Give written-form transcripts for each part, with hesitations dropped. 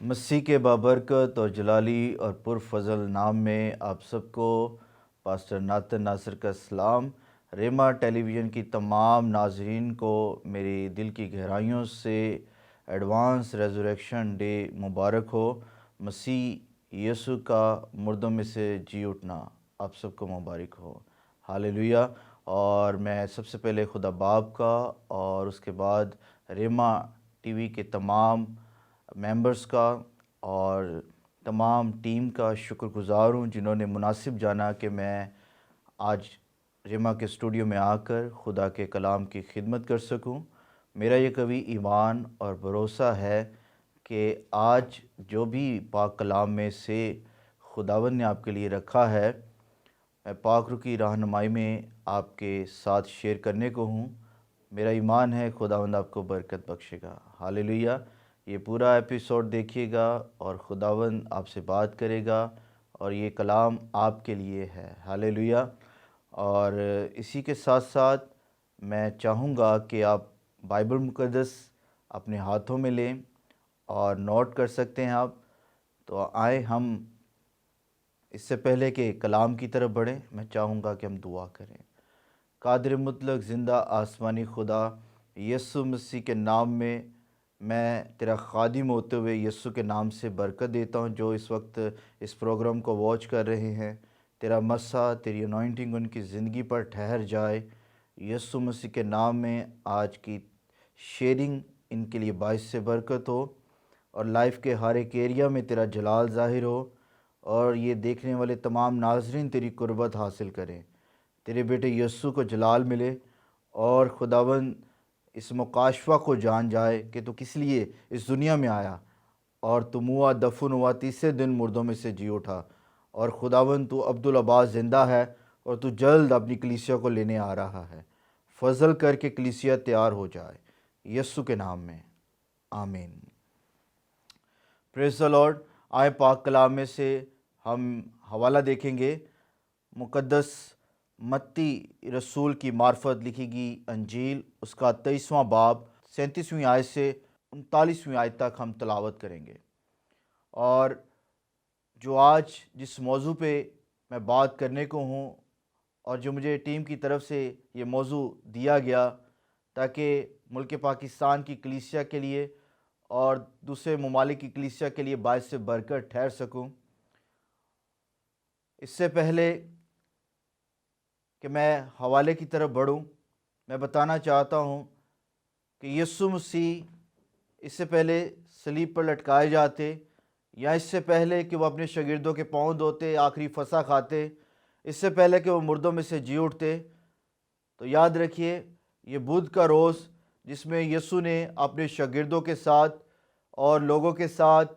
مسیح کے بابرکت اور جلالی اور پرفضل نام میں آپ سب کو پاسٹر ناتن ناصر کا سلام۔ ریما ٹیلی ویژن کی تمام ناظرین کو میری دل کی گہرائیوں سے ایڈوانس ریزوریکشن ڈے مبارک ہو۔ مسیح یسوع کا مردوں میں سے جی اٹھنا آپ سب کو مبارک ہو، ہاللیلویہ۔ اور میں سب سے پہلے خدا باپ کا اور اس کے بعد ریما ٹی وی کے تمام ممبرز کا اور تمام ٹیم کا شکر گزار ہوں جنہوں نے مناسب جانا کہ میں آج ریما کے اسٹوڈیو میں آ کر خدا کے کلام کی خدمت کر سکوں۔ میرا یہ قوی ایمان اور بھروسہ ہے کہ آج جو بھی پاک کلام میں سے خداوند نے آپ کے لیے رکھا ہے، میں پاک روح کی رہنمائی میں آپ کے ساتھ شیئر کرنے کو ہوں۔ میرا ایمان ہے خداوند آپ کو برکت بخشے گا، ہاللیلویہ۔ یہ پورا ایپیسوڈ دیکھیے گا اور خداوند آپ سے بات کرے گا اور یہ کلام آپ کے لیے ہے، ہاللیلویہ۔ اور اسی کے ساتھ ساتھ میں چاہوں گا کہ آپ بائبل مقدس اپنے ہاتھوں میں لیں اور نوٹ کر سکتے ہیں آپ۔ تو آئیں ہم اس سے پہلے کہ کلام کی طرف بڑھیں، میں چاہوں گا کہ ہم دعا کریں۔ قادر مطلق زندہ آسمانی خدا، یسوع مسیح کے نام میں تیرا خادم ہوتے ہوئے یسوع کے نام سے برکت دیتا ہوں جو اس وقت اس پروگرام کو واچ کر رہے ہیں۔ تیرا مسا، تیری انوائنٹنگ ان کی زندگی پر ٹھہر جائے یسوع مسیح کے نام میں۔ آج کی شیئرنگ ان کے لیے باعث سے برکت ہو اور لائف کے ہر ایک ایریا میں تیرا جلال ظاہر ہو، اور یہ دیکھنے والے تمام ناظرین تیری قربت حاصل کریں، تیرے بیٹے یسوع کو جلال ملے، اور خداوند اس مکاشفہ کو جان جائے کہ تو کس لیے اس دنیا میں آیا، اور تو ہوا دفن ہوا، تیسرے دن مردوں میں سے جی اٹھا، اور خداوند تو عبدالآباد زندہ ہے اور تو جلد اپنی کلیسیا کو لینے آ رہا ہے۔ فضل کر کے کلیسیا تیار ہو جائے یسوع کے نام میں، آمین۔ پریز دی لارڈ۔ آئے پاک کلام میں سے ہم حوالہ دیکھیں گے، مقدس متی رسول کی معرفت لکھی گئی انجیل، اس کا 23واں باب 37ویں آیت سے 39ویں آیت تک ہم تلاوت کریں گے۔ اور جو آج جس موضوع پہ میں بات کرنے کو ہوں، اور جو مجھے ٹیم کی طرف سے یہ موضوع دیا گیا تاکہ ملک پاکستان کی کلیسیا کے لیے اور دوسرے ممالک کی کلیسیا کے لیے باعث سے برکت ٹھہر سکوں، اس سے پہلے کہ میں حوالے کی طرف بڑھوں، میں بتانا چاہتا ہوں کہ یسوع مسیح اس سے پہلے صلیب پر لٹکائے جاتے، یا اس سے پہلے کہ وہ اپنے شاگردوں کے پاؤں دھوتے، آخری فسح کھاتے، اس سے پہلے کہ وہ مردوں میں سے جی اٹھتے، تو یاد رکھیے یہ بدھ کا روز جس میں یسوع نے اپنے شاگردوں کے ساتھ اور لوگوں کے ساتھ،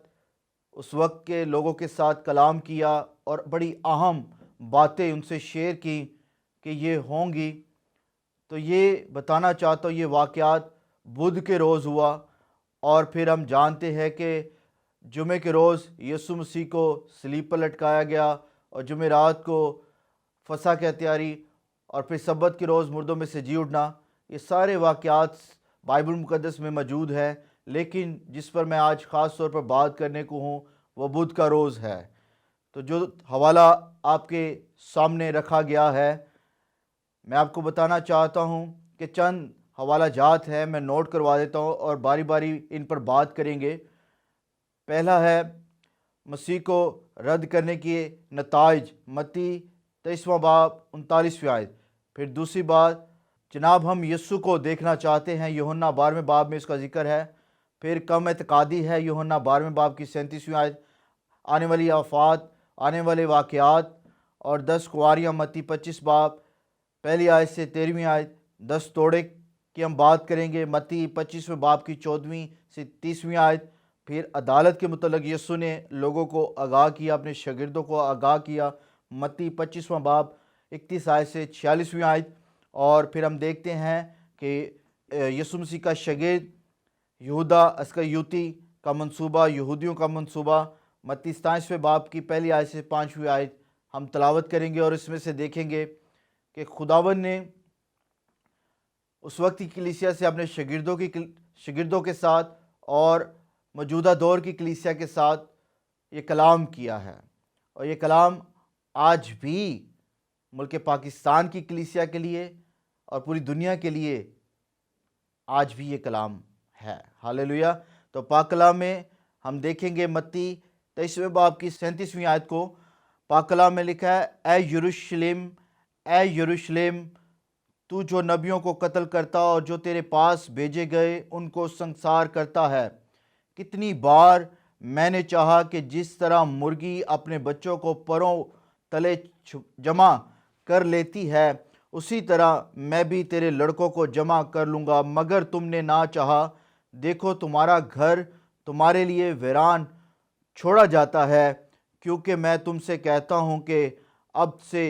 اس وقت کے لوگوں کے ساتھ کلام کیا اور بڑی اہم باتیں ان سے شیئر کی کہ یہ ہوں گی، تو یہ بتانا چاہتا ہوں یہ واقعات بدھ کے روز ہوا۔ اور پھر ہم جانتے ہیں کہ جمعے کے روز یسوع مسیح کو صلیب پر لٹکایا گیا، اور جمعرات کو فسح کی تیاری، اور پھر سبت کے روز مردوں میں سے جی اٹھنا۔ یہ سارے واقعات بائبل مقدس میں موجود ہے، لیکن جس پر میں آج خاص طور پر بات کرنے کو ہوں وہ بدھ کا روز ہے۔ تو جو حوالہ آپ کے سامنے رکھا گیا ہے، میں آپ کو بتانا چاہتا ہوں کہ چند حوالہ جات ہے، میں نوٹ کروا دیتا ہوں اور باری باری ان پر بات کریں گے۔ پہلا ہے مسیح کو رد کرنے کے نتائج، متی 23واں باب 39ویں آیت۔ پھر دوسری بات، جناب ہم یسوع کو دیکھنا چاہتے ہیں، یوحنا 12ویں باب میں اس کا ذکر ہے۔ پھر کم اعتقادی ہے، یوحنا 12ویں باب کی 37ویں آیت۔ آنے والی آفات، آنے والے واقعات، اور 10 کنواریاں، متی 25 باب پہلی آیت سے 13ویں آیت۔ 10 توڑے کی ہم بات کریں گے، متی 25ویں باب کی 14ویں سے 30ویں آیت۔ پھر عدالت کے متعلق یسوع نے لوگوں کو آگاہ کیا، اپنے شاگردوں کو آگاہ کیا، متی 25واں باب 31 آیت سے 46ویں آیت۔ اور پھر ہم دیکھتے ہیں کہ یسوع مسیح کا شاگرد یہودا اسکریوتی کا منصوبہ، یہودیوں کا منصوبہ، متی 27ویں باب کی پہلی آیت سے 5ویں آیت ہم تلاوت کریں گے، اور اس میں سے دیکھیں گے کہ خداوند نے اس وقت کی کلیسیا سے اپنے شاگردوں کے ساتھ اور موجودہ دور کی کلیسیا کے ساتھ یہ کلام کیا ہے، اور یہ کلام آج بھی ملک پاکستان کی کلیسیا کے لیے اور پوری دنیا کے لیے آج بھی یہ کلام ہے۔ ہاللیلویہ۔ تو پاک کلام میں ہم دیکھیں گے متی 23ویں باب کی 37ویں آیت کو۔ پاک کلام میں لکھا ہے، اے یروشلم، اے یروشلم، تو جو نبیوں کو قتل کرتا اور جو تیرے پاس بھیجے گئے ان کو سنسار کرتا ہے، کتنی بار میں نے چاہا کہ جس طرح مرغی اپنے بچوں کو پروں تلے جمع کر لیتی ہے، اسی طرح میں بھی تیرے لڑکوں کو جمع کر لوں گا، مگر تم نے نہ چاہا۔ دیکھو تمہارا گھر تمہارے لیے ویران چھوڑا جاتا ہے، کیونکہ میں تم سے کہتا ہوں کہ اب سے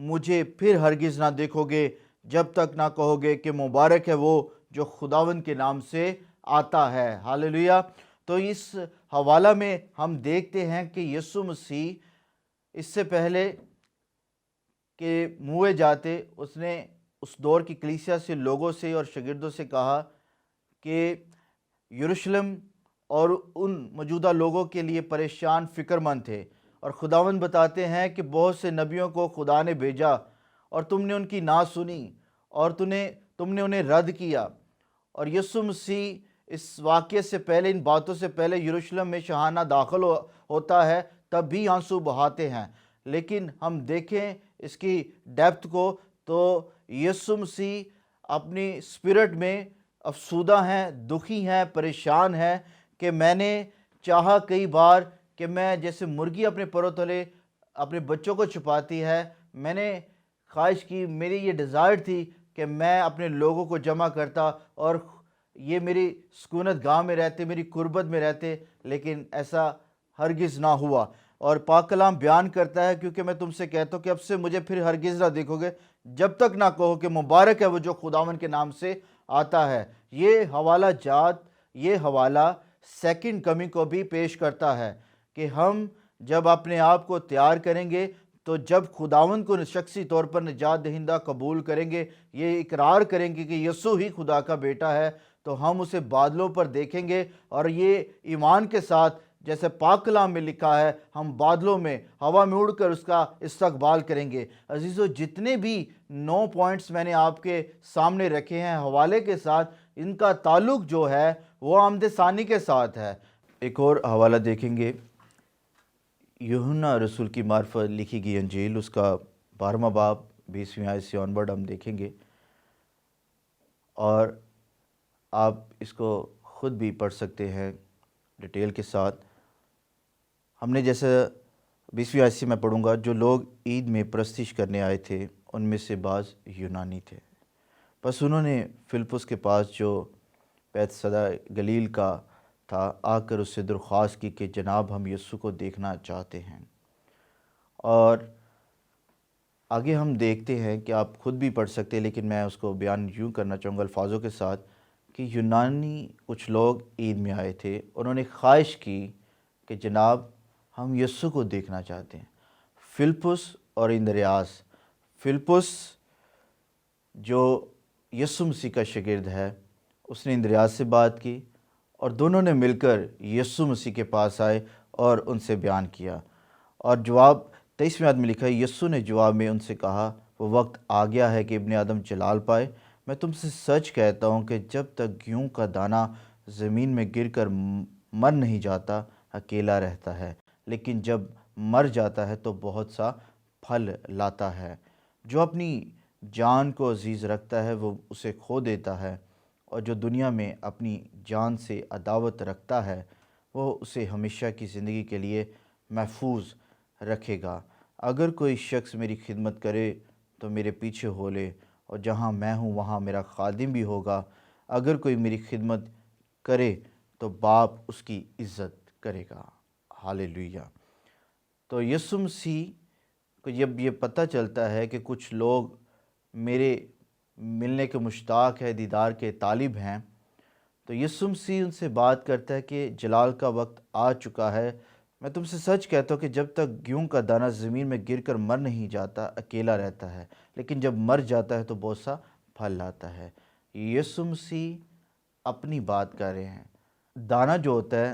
مجھے پھر ہرگز نہ دیکھو گے، جب تک نہ کہو گے کہ مبارک ہے وہ جو خداوند کے نام سے آتا ہے۔ ہاللیلویہ۔ تو اس حوالہ میں ہم دیکھتے ہیں کہ یسوع مسیح اس سے پہلے کہ موئے جاتے اس نے اس دور کی کلیسیا سے، لوگوں سے اور شاگردوں سے کہا کہ یروشلم اور ان موجودہ لوگوں کے لیے پریشان فکر مند تھے، اور خداوند بتاتے ہیں کہ بہت سے نبیوں کو خدا نے بھیجا اور تم نے ان کی نہ سنی اور تم نے انہیں رد کیا۔ اور یسوع مسیح اس واقعے سے پہلے، ان باتوں سے پہلے یروشلم میں شاہانہ داخل ہوتا ہے، تب بھی آنسو بہاتے ہیں۔ لیکن ہم دیکھیں اس کی ڈیپتھ کو، تو یسوع مسیح اپنی اسپرٹ میں افسودہ ہیں، دکھی ہیں، پریشان ہیں کہ میں نے چاہا کئی بار کہ میں جیسے مرغی اپنے پروں تلے اپنے بچوں کو چھپاتی ہے، میں نے خواہش کی، میری یہ ڈیزائر تھی کہ میں اپنے لوگوں کو جمع کرتا اور یہ میری سکونت گاہ میں رہتے، میری قربت میں رہتے، لیکن ایسا ہرگز نہ ہوا۔ اور پاک کلام بیان کرتا ہے، کیونکہ میں تم سے کہتا ہوں کہ اب سے مجھے پھر ہرگز نہ دیکھو گے، جب تک نہ کہو کہ مبارک ہے وہ جو خداوند کے نام سے آتا ہے۔ یہ حوالہ جات، یہ حوالہ سیکنڈ کمنگ کو بھی پیش کرتا ہے کہ ہم جب اپنے آپ کو تیار کریں گے، تو جب خداوند کو شخصی طور پر نجات دہندہ قبول کریں گے، یہ اقرار کریں گے کہ یسوع ہی خدا کا بیٹا ہے، تو ہم اسے بادلوں پر دیکھیں گے، اور یہ ایمان کے ساتھ جیسے پاک کلام میں لکھا ہے، ہم بادلوں میں ہوا میں اڑ کر اس کا استقبال کریں گے۔ عزیزو، جتنے بھی 9 پوائنٹس میں نے آپ کے سامنے رکھے ہیں حوالے کے ساتھ، ان کا تعلق جو ہے وہ آمد ثانی کے ساتھ ہے۔ ایک اور حوالہ دیکھیں گے، یوحنا رسول کی معرفت لکھی گئی انجیل، اس کا 12واں باب 20ویں آیت سے آنورڈ ہم دیکھیں گے، اور آپ اس کو خود بھی پڑھ سکتے ہیں ڈیٹیل کے ساتھ۔ ہم نے جیسے 20ویں آیت سے میں پڑھوں گا، جو لوگ عید میں پرستش کرنے آئے تھے ان میں سے بعض یونانی تھے، بس انہوں نے فلپس کے پاس جو بیت صدا گلیل کا تھا آ کر اس سے درخواست کی کہ جناب ہم یسوع کو دیکھنا چاہتے ہیں۔ اور آگے ہم دیکھتے ہیں کہ آپ خود بھی پڑھ سکتے ہیں، لیکن میں اس کو بیان یوں کرنا چاہوں گا الفاظوں کے ساتھ کہ یونانی کچھ لوگ عید میں آئے تھے، انہوں نے خواہش کی کہ جناب ہم یسوع کو دیکھنا چاہتے ہیں۔ فلپس اور اندریاس، فلپس جو یسوع مسیح کا شاگرد ہے، اس نے اندریاس سے بات کی، اور دونوں نے مل کر یسوع مسیح کے پاس آئے اور ان سے بیان کیا۔ اور جواب 23ویں آیت میں لکھا ہے، یسوع نے جواب میں ان سے کہا، وہ وقت آ گیا ہے کہ ابن آدم جلال پائے۔ میں تم سے سچ کہتا ہوں کہ جب تک گیہوں کا دانہ زمین میں گر کر مر نہیں جاتا اکیلا رہتا ہے، لیکن جب مر جاتا ہے تو بہت سا پھل لاتا ہے۔ جو اپنی جان کو عزیز رکھتا ہے وہ اسے کھو دیتا ہے، اور جو دنیا میں اپنی جان سے عداوت رکھتا ہے وہ اسے ہمیشہ کی زندگی کے لیے محفوظ رکھے گا۔ اگر کوئی شخص میری خدمت کرے تو میرے پیچھے ہو لے، اور جہاں میں ہوں وہاں میرا خادم بھی ہوگا۔ اگر کوئی میری خدمت کرے تو باپ اس کی عزت کرے گا۔ ہاللیلویہ۔ تو یسوع مسیح کو جب یہ پتہ چلتا ہے کہ کچھ لوگ میرے ملنے کے مشتاق ہے، دیدار کے طالب ہیں، تو یسوع مسیح ان سے بات کرتا ہے کہ جلال کا وقت آ چکا ہے۔ میں تم سے سچ کہتا ہوں کہ جب تک گیہوں کا دانہ زمین میں گر کر مر نہیں جاتا اکیلا رہتا ہے، لیکن جب مر جاتا ہے تو بہت سا پھل لاتا ہے۔ یسوع مسیح اپنی بات کر رہے ہیں۔ دانہ جو ہوتا ہے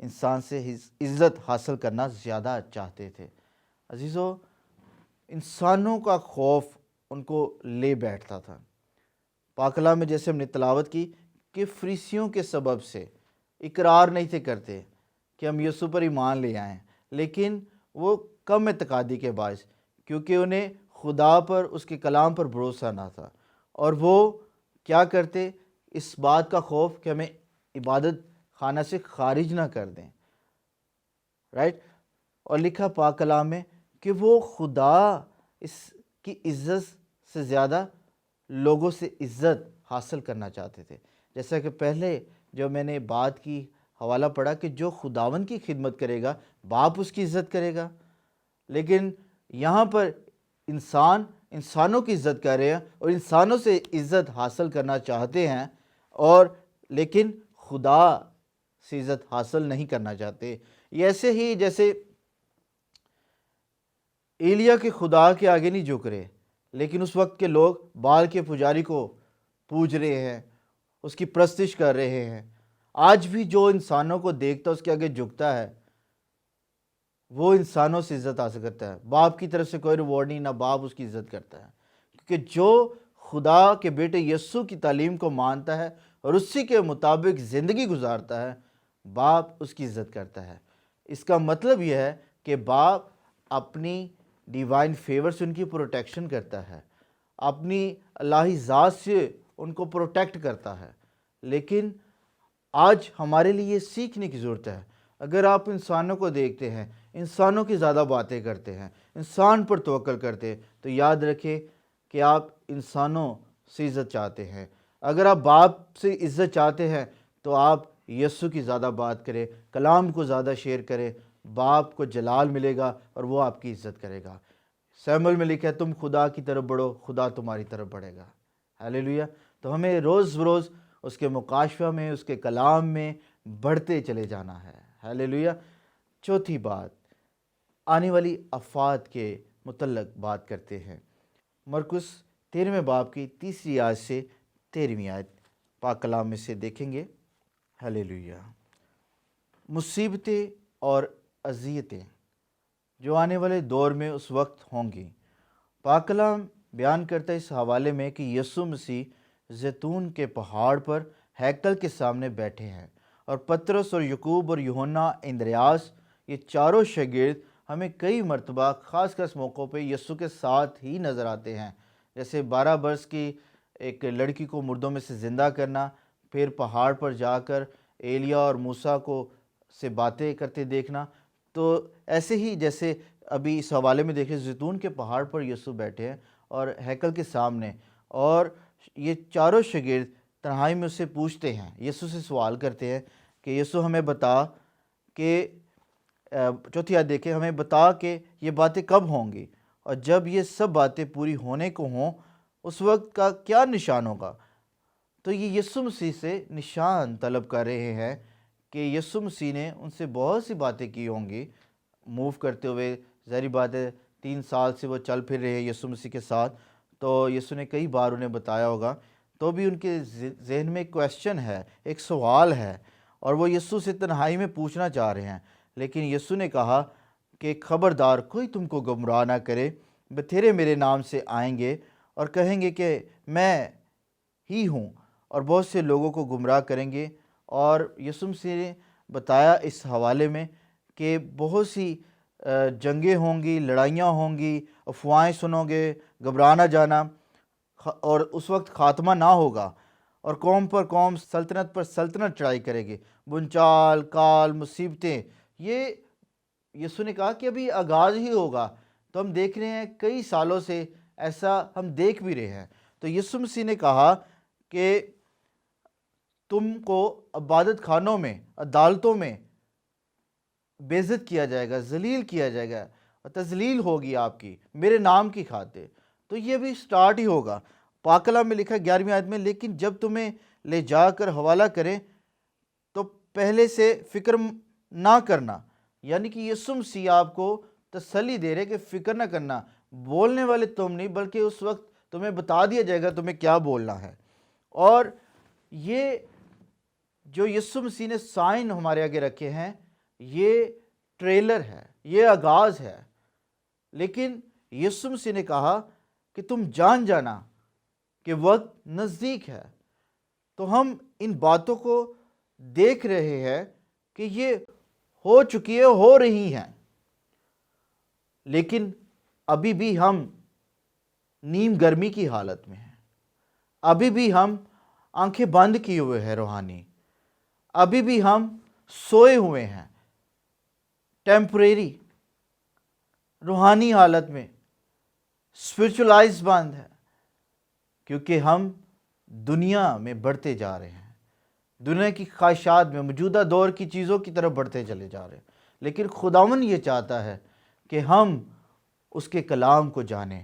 انسان سے عزت حاصل کرنا زیادہ چاہتے تھے۔ عزیزو، انسانوں کا خوف ان کو لے بیٹھتا تھا۔ پاک کلام میں جیسے ہم نے تلاوت کی کہ فریسیوں کے سبب سے اقرار نہیں تھے کرتے کہ ہم یسوع پر ایمان لے آئیں، لیکن وہ کم اعتقادی کے باعث، کیونکہ انہیں خدا پر، اس کے کلام پر بھروسہ نہ تھا، اور وہ کیا کرتے، اس بات کا خوف کہ ہمیں عبادت خانہ سے خارج نہ کر دیں، رائٹ۔ اور لکھا پاک کلام میں کہ وہ خدا اس کی عزت سے زیادہ لوگوں سے عزت حاصل کرنا چاہتے تھے۔ جیسا کہ پہلے جو میں نے بات کی، حوالہ پڑھا کہ جو خداوند کی خدمت کرے گا باپ اس کی عزت کرے گا، لیکن یہاں پر انسانوں کی عزت کر رہے ہیں اور انسانوں سے عزت حاصل کرنا چاہتے ہیں، اور لیکن خدا سے عزت حاصل نہیں کرنا چاہتے۔ یہ ایسے ہی جیسے ایلیا کے خدا کے آگے نہیں جھک رہے، لیکن اس وقت کے لوگ بال کے پجاری کو پوج رہے ہیں، اس کی پرستش کر رہے ہیں۔ آج بھی جو انسانوں کو دیکھتا ہے اس کے آگے جھکتا ہے، وہ انسانوں سے عزت حاصل کرتا ہے۔ باپ کی طرف سے کوئی ریوارڈ نہیں، نہ باپ اس کی عزت کرتا ہے، کیونکہ جو خدا کے بیٹے یسوع کی تعلیم کو مانتا ہے اور اسی کے مطابق زندگی گزارتا ہے، باپ اس کی عزت کرتا ہے۔ اس کا مطلب یہ ہے کہ باپ اپنی ڈیوائن فیور سے ان کی پروٹیکشن کرتا ہے، اپنی الہی ذات سے ان کو پروٹیکٹ کرتا ہے۔ لیکن آج ہمارے لیے یہ سیکھنے کی ضرورت ہے۔ اگر آپ انسانوں کو دیکھتے ہیں، انسانوں کی زیادہ باتیں کرتے ہیں، انسان پر توکل کرتے ہیں، تو یاد رکھیں کہ آپ انسانوں سے عزت چاہتے ہیں۔ اگر آپ باپ سے عزت چاہتے ہیں تو آپ یسوع کی زیادہ بات کریں، کلام کو زیادہ شیئر کریں، باپ کو جلال ملے گا اور وہ آپ کی عزت کرے گا۔ سیموئیل میں لکھا ہے تم خدا کی طرف بڑھو، خدا تمہاری طرف بڑھے گا۔ ہیلیلویا۔ تو ہمیں روز بروز اس کے مکاشفہ میں، اس کے کلام میں بڑھتے چلے جانا ہے۔ ہیلیلویا۔ چوتھی بات، آنے والی آفات کے متعلق بات کرتے ہیں۔ مرکس 13ویں باب کی 3 آیت سے 13ویں آیت پاک کلام میں سے دیکھیں گے۔ ہیلیلویا۔ مصیبتیں اور اذیتیں جو آنے والے دور میں اس وقت ہوں گی، پاک کلام بیان کرتا ہے اس حوالے میں کہ یسوع مسیح زیتون کے پہاڑ پر ہیکل کے سامنے بیٹھے ہیں، اور پطرس اور یعقوب اور یوحنا، اندریاس، یہ چاروں شاگرد ہمیں کئی مرتبہ خاص خاص موقعوں پہ یسوع کے ساتھ ہی نظر آتے ہیں۔ جیسے 12 برس کی ایک لڑکی کو مردوں میں سے زندہ کرنا، پھر پہاڑ پر جا کر ایلیا اور موسیٰ کو سے باتیں کرتے دیکھنا۔ تو ایسے ہی جیسے ابھی اس حوالے میں دیکھیں، زیتون کے پہاڑ پر یسوع بیٹھے ہیں اور ہیکل کے سامنے، اور یہ چاروں شاگرد تنہائی میں اس سے پوچھتے ہیں، یسوع سے سوال کرتے ہیں کہ یسوع ہمیں بتا کہ چوتھی آیت دیکھیں، ہمیں بتا کہ یہ باتیں کب ہوں گی، اور جب یہ سب باتیں پوری ہونے کو ہوں اس وقت کا کیا نشان ہوگا۔ تو یہ یسوع مسیح سے نشان طلب کر رہے ہیں کہ یسوع مسیح نے ان سے بہت سی باتیں کی ہوں گی موو کرتے ہوئے۔ ظاہری بات ہے 3 سال سے وہ چل پھر رہے ہیں یسوع مسیح کے ساتھ، تو یسوع نے کئی بار انہیں بتایا ہوگا، تو بھی ان کے ذہن میں ایک کویسچن ہے، ایک سوال ہے، اور وہ یسوع سے تنہائی میں پوچھنا چاہ رہے ہیں۔ لیکن یسوع نے کہا کہ خبردار کوئی تم کو گمراہ نہ کرے، بتھیرے میرے نام سے آئیں گے اور کہیں گے کہ میں ہی ہوں، اور بہت سے لوگوں کو گمراہ کریں گے۔ اور یسوع مسیح نے بتایا اس حوالے میں کہ بہت سی جنگیں ہوں گی، لڑائیاں ہوں گی، افواہیں سنو گے، گھبرا نہ جانا، اور اس وقت خاتمہ نہ ہوگا، اور قوم پر قوم، سلطنت پر سلطنت چڑھائی کرے گی، بنچال، کال، مصیبتیں۔ یہ یسوع نے کہا کہ ابھی آغاز ہی ہوگا، تو ہم دیکھ رہے ہیں کئی سالوں سے ایسا ہم دیکھ بھی رہے ہیں۔ تو یسوع مسیح نے کہا کہ تم کو عبادت خانوں میں، عدالتوں میں بے عزت کیا جائے گا، ذلیل کیا جائے گا، اور تذلیل ہوگی آپ کی میرے نام کی خاطر۔ تو یہ بھی سٹارٹ ہی ہوگا۔ پاک کلام میں لکھا ہے 11ویں آیت میں، لیکن جب تمہیں لے جا کر حوالہ کریں تو پہلے سے فکر نہ کرنا، یعنی کہ یسوع مسیح آپ کو تسلی دے رہے کہ فکر نہ کرنا، بولنے والے تم نہیں، بلکہ اس وقت تمہیں بتا دیا جائے گا تمہیں کیا بولنا ہے۔ اور یہ جو یسوع مسیح نے سائن ہمارے آگے رکھے ہیں، یہ ٹریلر ہے، یہ آغاز ہے، لیکن یسوع مسیح نے کہا کہ تم جان جانا کہ وقت نزدیک ہے۔ تو ہم ان باتوں کو دیکھ رہے ہیں کہ یہ ہو چکی ہے، ہو رہی ہیں، لیکن ابھی بھی ہم نیم گرمی کی حالت میں ہیں، ابھی بھی ہم آنکھیں بند کیے ہوئے ہیں روحانی، ابھی بھی ہم سوئے ہوئے ہیں ٹیمپریری روحانی حالت میں، اسپرچولائز بند ہے، کیونکہ ہم دنیا میں بڑھتے جا رہے ہیں، دنیا کی خواہشات میں، موجودہ دور کی چیزوں کی طرف بڑھتے چلے جا رہے ہیں، لیکن خداوند یہ چاہتا ہے کہ ہم اس کے کلام کو جانیں۔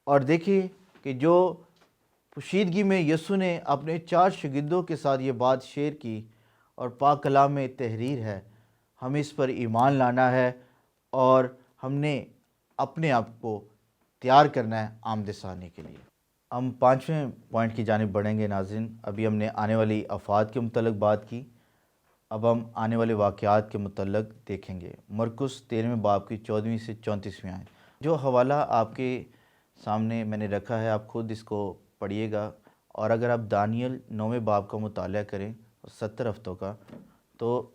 اور دیکھیے کہ جو پوشیدگی میں یسوع نے اپنے 4 شاگردوں کے ساتھ یہ بات شیئر کی، اور پاک کلام میں تحریر ہے، ہمیں اس پر ایمان لانا ہے اور ہم نے اپنے آپ کو تیار کرنا ہے آمد ثانی کے لیے۔ ہم 5ویں پوائنٹ کی جانب بڑھیں گے ناظرین۔ ابھی ہم نے آنے والی آفات کے متعلق بات کی، اب ہم آنے والے واقعات کے متعلق دیکھیں گے۔ مرکس 13ویں باب کی 14ویں سے 34ویں آیت۔ جو حوالہ آپ کے سامنے میں نے رکھا ہے، آپ خود اس کو پڑھیے گا، اور اگر آپ دانیل 9ویں باب کا مطالعہ کریں 70 ہفتوں کا، تو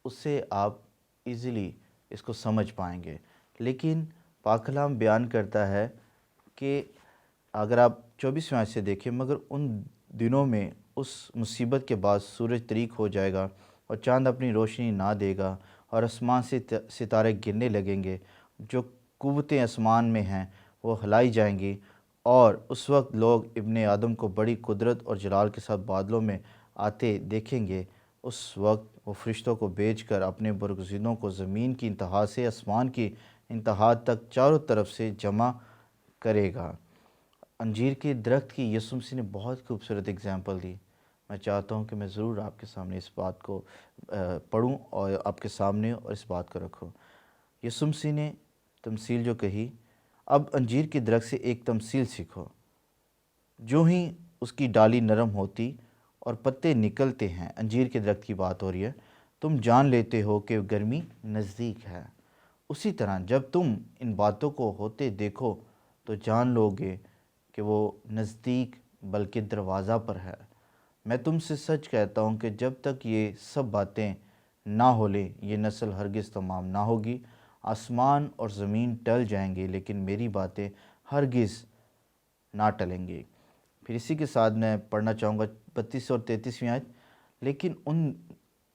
اس سے آپ ایزیلی اس کو سمجھ پائیں گے۔ لیکن پاک کلام بیان کرتا ہے کہ اگر آپ 24ویں آیت سے دیکھیں، مگر ان دنوں میں اس مصیبت کے بعد سورج طریق ہو جائے گا اور چاند اپنی روشنی نہ دے گا، اور آسمان سے ستارے گرنے لگیں گے، جو قوتیں آسمان میں ہیں وہ ہلائی جائیں گی، اور اس وقت لوگ ابن آدم کو بڑی قدرت اور جلال کے ساتھ بادلوں میں آتے دیکھیں گے۔ اس وقت وہ فرشتوں کو بھیج کر اپنے برگزیدوں کو زمین کی انتہا سے آسمان کی انتہا تک چاروں طرف سے جمع کرے گا۔ انجیر کے درخت کی یسوع مسیح نے بہت خوبصورت اگزامپل دی۔ میں چاہتا ہوں کہ میں ضرور آپ کے سامنے اس بات کو پڑھوں اور آپ کے سامنے اور اس بات کو رکھوں۔ یسوع مسیح نے تمثیل جو کہی، اب انجیر کے درخت سے ایک تمثیل سیکھو۔ جو ہی اس کی ڈالی نرم ہوتی اور پتے نکلتے ہیں، انجیر کے درخت کی بات ہو رہی ہے، تم جان لیتے ہو کہ گرمی نزدیک ہے۔ اسی طرح جب تم ان باتوں کو ہوتے دیکھو تو جان لو گے کہ وہ نزدیک بلکہ دروازہ پر ہے۔ میں تم سے سچ کہتا ہوں کہ جب تک یہ سب باتیں نہ ہو لیں، یہ نسل ہرگز تمام نہ ہوگی۔ آسمان اور زمین ٹل جائیں گے، لیکن میری باتیں ہرگز نہ ٹلیں گی۔ پھر اسی کے ساتھ میں پڑھنا چاہوں گا 32 اور 33ویں آیت۔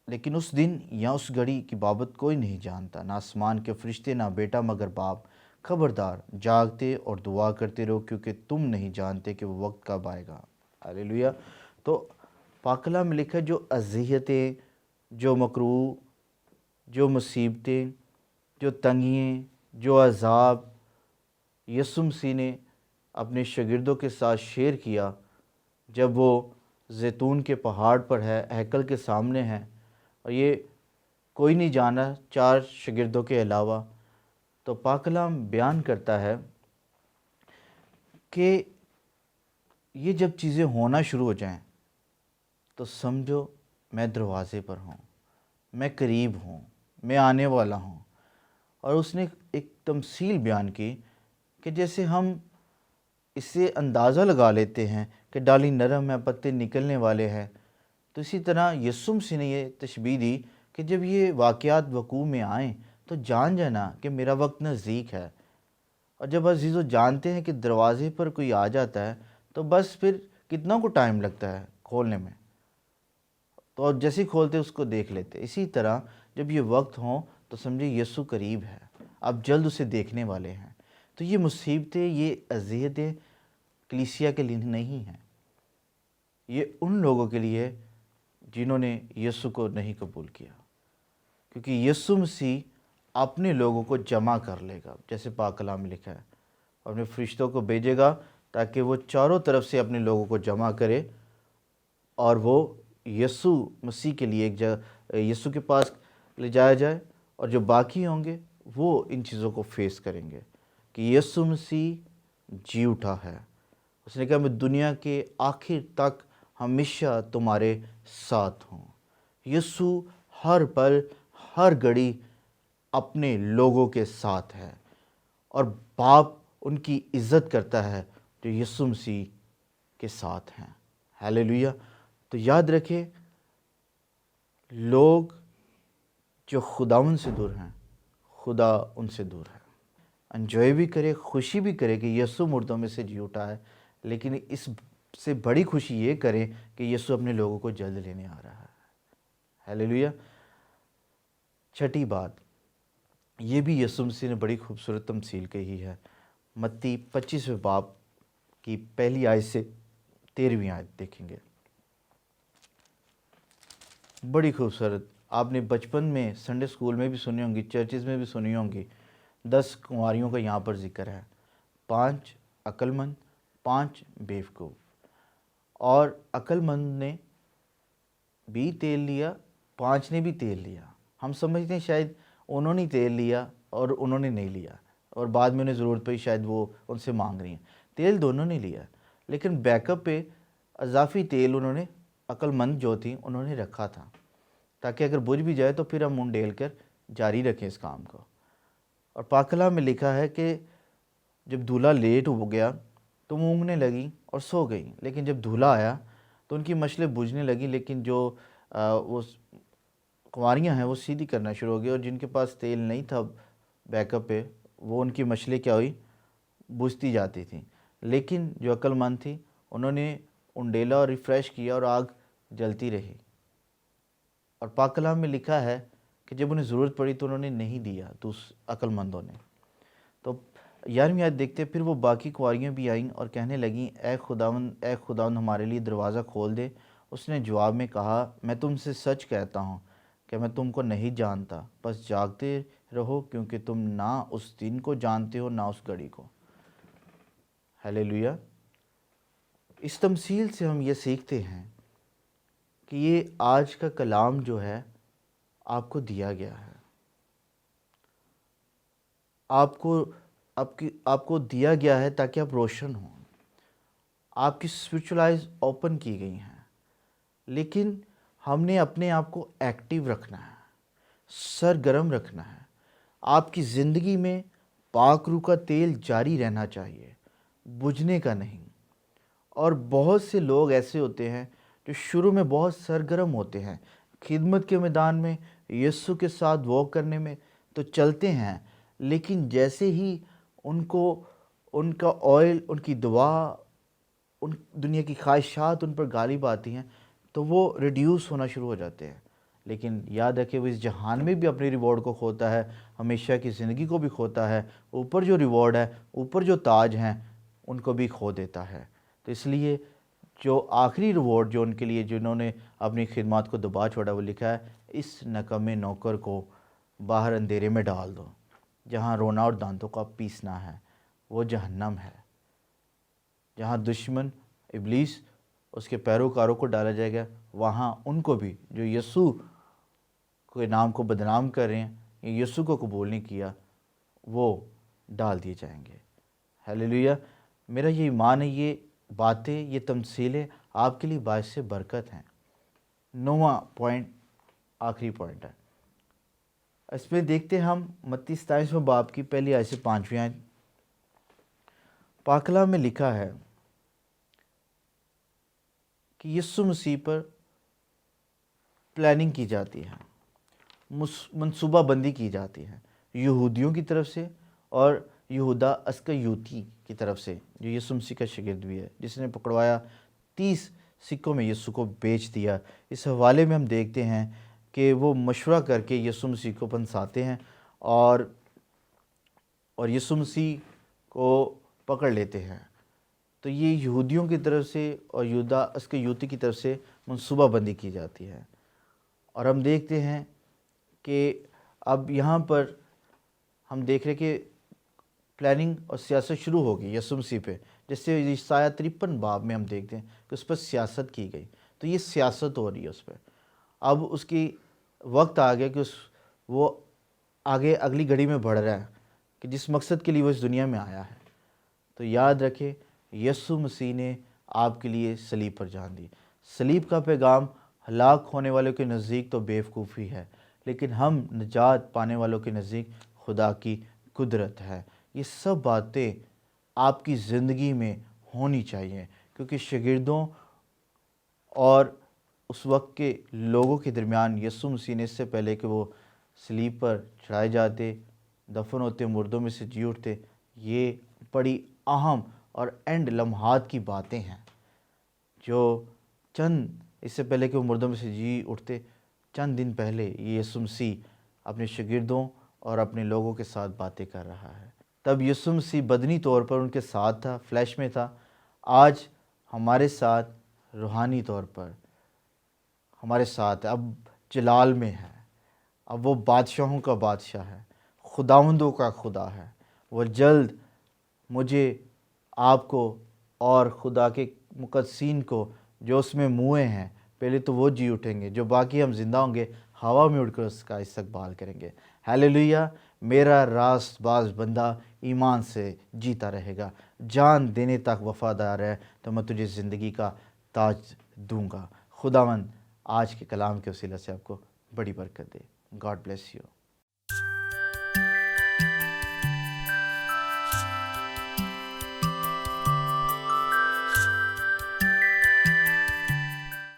لیکن اس دن یا اس گھڑی کی بابت کوئی نہیں جانتا، نہ آسمان کے فرشتے، نہ بیٹا، مگر باپ۔ خبردار جاگتے اور دعا کرتے رہو، کیونکہ تم نہیں جانتے کہ وہ وقت کب آئے گا۔ ہلیلویہ۔ تو پاک کلام میں لکھا ہے، جو اذیتیں، جو مکروہ، جو مصیبتیں، جو تنگیاں، جو عذاب یسوع مسیح نے اپنے شاگردوں کے ساتھ شیئر کیا جب وہ زیتون کے پہاڑ پر ہے، ہیکل کے سامنے ہے، اور یہ کوئی نہیں جانا 4 شاگردوں کے علاوہ، تو پاک کلام بیان کرتا ہے کہ یہ جب چیزیں ہونا شروع ہو جائیں تو سمجھو میں دروازے پر ہوں، میں قریب ہوں، میں آنے والا ہوں۔ اور اس نے ایک تمثیل بیان کی کہ جیسے ہم اس سے اندازہ لگا لیتے ہیں کہ ڈالی نرم ہے، پتے نکلنے والے ہیں، تو اسی طرح یسوع مسیح نے یہ تشبیہ دی کہ جب یہ واقعات وقوع میں آئیں تو جان جانا کہ میرا وقت نزدیک ہے۔ اور جب عزیزو جانتے ہیں کہ دروازے پر کوئی آ جاتا ہے تو بس پھر کتنا کو ٹائم لگتا ہے کھولنے میں، تو جیسے ہی کھولتے اس کو دیکھ لیتے۔ اسی طرح جب یہ وقت ہوں تو سمجھے یسوع قریب ہے، آپ جلد اسے دیکھنے والے ہیں۔ تو یہ مصیبتیں، یہ اذیتیں کلیسیا کے لیے نہیں ہیں، یہ ان لوگوں کے لیے جنہوں نے یسوع کو نہیں قبول کیا، کیونکہ یسوع مسیح اپنے لوگوں کو جمع کر لے گا، جیسے پاک کلام میں لکھا ہے، اور اپنے فرشتوں کو بھیجے گا تاکہ وہ چاروں طرف سے اپنے لوگوں کو جمع کرے، اور وہ یسوع مسیح کے لیے ایک جگہ یسوع کے پاس لے جایا جائے، اور جو باقی ہوں گے وہ ان چیزوں کو فیس کریں گے کہ یسوع مسیح جی اٹھا ہے۔ اس نے کہا میں دنیا کے آخر تک ہمیشہ تمہارے ساتھ ہوں۔ یسوع ہر پل، ہر گھڑی اپنے لوگوں کے ساتھ ہے، اور باپ ان کی عزت کرتا ہے جو یسوع مسیح کے ساتھ ہیں۔ ہیلیلویہ۔ تو یاد رکھے، لوگ جو خداوند سے دور ہیں، خدا ان سے دور ہے۔ انجوائے بھی کرے، خوشی بھی کرے کہ یسوع مردوں میں سے جی اٹھا ہے، لیکن اس سے بڑی خوشی یہ کرے کہ یسوع اپنے لوگوں کو جلد لینے آ رہا ہے۔ ہیلیلویہ۔ چھٹی بات، یہ بھی یسوع مسیح نے بڑی خوبصورت تمثیل کہی ہے۔ متی 25 باب کی پہلی آیت سے 13ویں آیت دیکھیں گے، بڑی خوبصورت۔ آپ نے بچپن میں سنڈے اسکول میں بھی سنی ہوں گی، چرچز میں بھی سنی ہوں گی۔ 10 کنواریوں کا یہاں پر ذکر ہے، 5 عقل مند، 5 بیوقوف۔ اور عقل مند نے بھی تیل لیا، 5 نے بھی تیل لیا۔ ہم سمجھتے ہیں شاید انہوں نے تیل لیا اور انہوں نے نہیں لیا، اور بعد میں انہیں ضرورت پڑی، شاید وہ ان سے مانگ رہی ہیں۔ تیل دونوں نے لیا، لیکن بیک اپ پہ اضافی تیل انہوں نے، عقل مند جو تھی، انہوں نے رکھا تھا، تاکہ اگر بجھ بھی جائے تو پھر ہم منہ ڈیل کر جاری رکھیں اس کام کو۔ اور پاک کلام میں لکھا ہے کہ جب دولہا لیٹ ہو گیا تو وہ اونگنے لگیں اور سو گئیں، لیکن جب دولہا آیا تو ان کی مشلیں بجھنے لگیں، لیکن جو وہ کنواریاں ہیں وہ سیدھی کرنا شروع ہو گئی، اور جن کے پاس تیل نہیں تھا بیک اپ پہ، وہ ان کی مشلیں کیا ہوئی، بجھتی جاتی تھیں۔ لیکن جو عقل مند تھی، انہوں نے انڈیلا اور ریفریش کیا اور آگ جلتی رہی۔ اور پاک کلام میں لکھا ہے کہ جب انہیں ضرورت پڑی تو انہوں نے نہیں دیا، تو اس عقل مندوں نے۔ تو 11ویں آیت دیکھتے، پھر وہ باقی کنواریاں بھی آئیں اور کہنے لگیں، اے خداوند ہمارے لیے دروازہ کھول دے۔ اس نے جواب میں کہا، میں تم سے سچ کہتا ہوں کہ میں تم کو نہیں جانتا، بس جاگتے رہو، کیونکہ تم نہ اس دن کو جانتے ہو نہ اس گھڑی کو۔ ہیلیلویہ۔ اس تمثیل سے ہم یہ سیکھتے ہیں کہ یہ آج کا کلام جو ہے آپ کو دیا گیا ہے، آپ کو دیا گیا ہے تاکہ آپ روشن ہوں۔ آپ کی اسپرچل آئیز اوپن کی گئی ہیں، لیکن ہم نے اپنے آپ کو ایکٹیو رکھنا ہے، سرگرم رکھنا ہے۔ آپ کی زندگی میں پاک روح کا تیل جاری رہنا چاہیے، بجھنے کا نہیں۔ اور بہت سے لوگ ایسے ہوتے ہیں جو شروع میں بہت سرگرم ہوتے ہیں، خدمت کے میدان میں، یسوع کے ساتھ واک کرنے میں تو چلتے ہیں، لیکن جیسے ہی ان کو ان کا آئل، ان کی دعا، ان دنیا کی خواہشات ان پر غالب آتی ہیں تو وہ ریڈیوس ہونا شروع ہو جاتے ہیں۔ لیکن یاد رکھے، وہ اس جہان میں بھی اپنے ریوارڈ کو کھوتا ہے، ہمیشہ کی زندگی کو بھی کھوتا ہے، اوپر جو ریوارڈ ہے، اوپر جو تاج ہیں، ان کو بھی کھو دیتا ہے۔ تو اس لیے جو آخری ریوارڈ جو ان کے لیے، جنہوں نے اپنی خدمات کو دبا چھوڑا، وہ لکھا ہے، اس نکمے نوکر کو باہر اندھیرے میں ڈال دو، جہاں رونا اور دانتوں کا پیسنا ہے۔ وہ جہنم ہے، جہاں دشمن ابلیس اس کے پیروکاروں کو ڈالا جائے گا۔ وہاں ان کو بھی جو یسوع کے نام کو بدنام کر رہے ہیں، یا یسوع کو قبول نہیں کیا، وہ ڈال دیے جائیں گے۔ ہیلیلویہ۔ میرا یہ ایمان ہے، یہ باتیں، یہ تمثیلیں آپ کے لیے باعث برکت ہیں۔ 9واں پوائنٹ، آخری پوائنٹ ہے، اس میں دیکھتے ہیں ہم متی 27 باب کی پہلی آیت سے 5ویں آیت۔ پاک کلام میں لکھا ہے کہ یسوع مسیح پر پلاننگ کی جاتی ہے، منصوبہ بندی کی جاتی ہے، یہودیوں کی طرف سے اور یہودا اسکریوتی کی طرف سے، جو یسوع مسیح کا شاگرد بھی ہے، جس نے پکڑوایا 30 سکوں میں یسوع کو بیچ دیا۔ اس حوالے میں ہم دیکھتے ہیں کہ وہ مشورہ کر کے یسوع مسیح کو پھنساتے ہیں اور یسوع مسیح کو پکڑ لیتے ہیں۔ تو یہ یہودیوں کی طرف سے اور یہودا اسکریوتی کی طرف سے منصوبہ بندی کی جاتی ہے۔ اور ہم دیکھتے ہیں کہ اب یہاں پر ہم دیکھ رہے کہ پلاننگ اور سیاست شروع ہوگی یسوع مسیح پہ، جس سے یسایہ 53 باب میں ہم دیکھتے ہیں کہ اس پر سیاست کی گئی۔ تو یہ سیاست ہو رہی ہے اس پہ۔ اب اس کی وقت آ گیا کہ وہ آگے اگلی گھڑی میں بڑھ رہا ہے کہ جس مقصد کے لیے وہ اس دنیا میں آیا ہے۔ تو یاد رکھے، یسوع مسیح نے آپ کے لیے صلیب پر جان دی۔ صلیب کا پیغام ہلاک ہونے والوں کے نزدیک تو بیوقوفی ہے، لیکن ہم نجات پانے والوں کے نزدیک خدا کی قدرت ہے۔ یہ سب باتیں آپ کی زندگی میں ہونی چاہیے، کیونکہ شاگردوں اور اس وقت کے لوگوں کے درمیان یسوع مسیح نے اس سے پہلے کہ وہ صلیب پر چڑھائے جاتے، دفن ہوتے، مردوں میں سے جی اٹھتے، یہ بڑی اہم اور اینڈ لمحات کی باتیں ہیں جو اس سے پہلے کہ وہ مردوں میں سے جی اٹھتے، چند دن پہلے یہ یسوع مسیح اپنے شاگردوں اور اپنے لوگوں کے ساتھ باتیں کر رہا ہے۔ تب یسوع مسیح بدنی طور پر ان کے ساتھ تھا، فلیش میں تھا۔ آج ہمارے ساتھ روحانی طور پر ہمارے ساتھ ہے، اب جلال میں ہے، اب وہ بادشاہوں کا بادشاہ ہے، خداوندوں کا خدا ہے۔ وہ جلد مجھے، آپ کو اور خدا کے مقدسین کو جو اس میں موئے ہیں، پہلے تو وہ جی اٹھیں گے، جو باقی ہم زندہ ہوں گے ہوا میں اڑ کر اس کا استقبال کریں گے۔ ہیلیلویہ! میرا راست باز بندہ ایمان سے جیتا رہے گا، جان دینے تک وفادار ہے تو میں تجھے زندگی کا تاج دوں گا۔ خداوند آج کے کلام کے وسیلہ سے آپ کو بڑی برکت دے۔ God bless you.